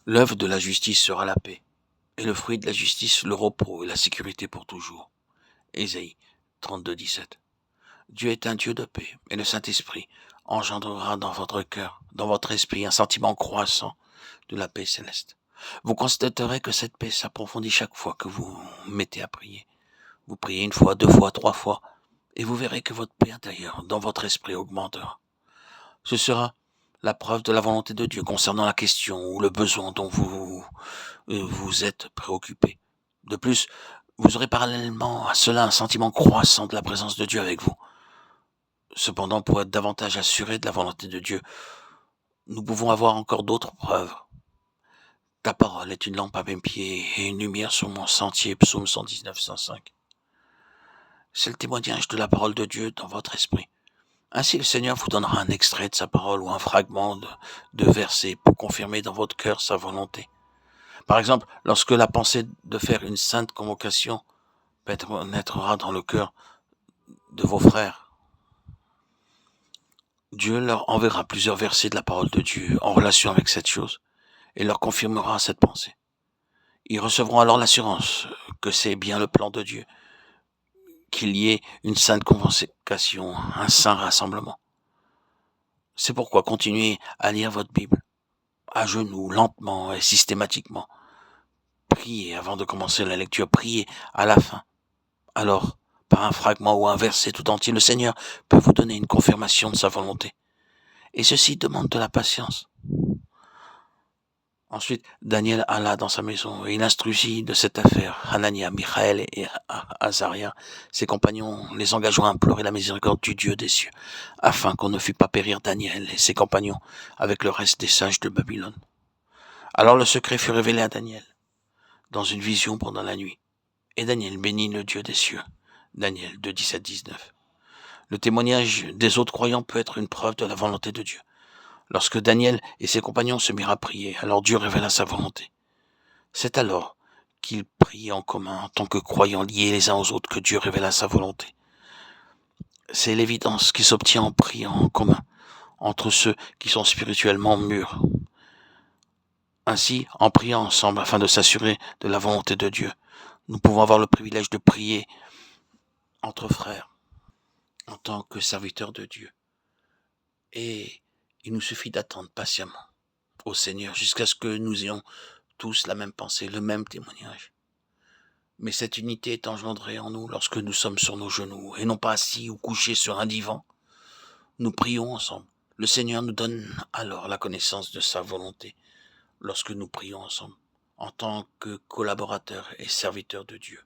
L'œuvre de la justice sera la paix, et le fruit de la justice le repos et la sécurité pour toujours. Ésaïe 32:17. Dieu est un Dieu de paix, et le Saint-Esprit engendrera dans votre cœur, dans votre esprit, un sentiment croissant de la paix céleste. Vous constaterez que cette paix s'approfondit chaque fois que vous mettez à prier. Vous priez une fois, deux fois, trois fois, et vous verrez que votre paix intérieure dans votre esprit augmentera. Ce sera la preuve de la volonté de Dieu concernant la question ou le besoin dont vous êtes préoccupé. De plus, vous aurez parallèlement à cela un sentiment croissant de la présence de Dieu avec vous. Cependant, pour être davantage assuré de la volonté de Dieu, nous pouvons avoir encore d'autres preuves. Ta parole est une lampe à mes pieds et une lumière sur mon sentier, psaume 119, 105. C'est le témoignage de la parole de Dieu dans votre esprit. Ainsi, le Seigneur vous donnera un extrait de sa parole ou un fragment de verset pour confirmer dans votre cœur sa volonté. Par exemple, lorsque la pensée de faire une sainte convocation pénétrera dans le cœur de vos frères, Dieu leur enverra plusieurs versets de la parole de Dieu en relation avec cette chose et leur confirmera cette pensée. Ils recevront alors l'assurance que c'est bien le plan de Dieu, qu'il y ait une sainte convocation, un saint rassemblement. C'est pourquoi continuez à lire votre Bible, à genoux, lentement et systématiquement. Priez avant de commencer la lecture, priez à la fin. Alors, par un fragment ou un verset tout entier, le Seigneur peut vous donner une confirmation de sa volonté. Et ceci demande de la patience. Ensuite, Daniel alla dans sa maison et il instruisit de cette affaire Hanania, Michaël et Azaria. Ses compagnons les engageant à implorer la miséricorde du Dieu des cieux, afin qu'on ne fût pas périr Daniel et ses compagnons avec le reste des sages de Babylone. Alors le secret fut révélé à Daniel, dans une vision pendant la nuit. Et Daniel bénit le Dieu des cieux. Daniel 2, 17-19. Le témoignage des autres croyants peut être une preuve de la volonté de Dieu. Lorsque Daniel et ses compagnons se mirent à prier, alors Dieu révéla sa volonté. C'est alors qu'ils priaient en commun en tant que croyants liés les uns aux autres que Dieu révéla sa volonté. C'est l'évidence qui s'obtient en priant en commun entre ceux qui sont spirituellement mûrs. Ainsi, en priant ensemble afin de s'assurer de la volonté de Dieu, nous pouvons avoir le privilège de prier entre frères en tant que serviteurs de Dieu. Et il nous suffit d'attendre patiemment au Seigneur jusqu'à ce que nous ayons tous la même pensée, le même témoignage. Mais cette unité est engendrée en nous lorsque nous sommes sur nos genoux et non pas assis ou couchés sur un divan. Nous prions ensemble. Le Seigneur nous donne alors la connaissance de sa volonté lorsque nous prions ensemble en tant que collaborateurs et serviteurs de Dieu.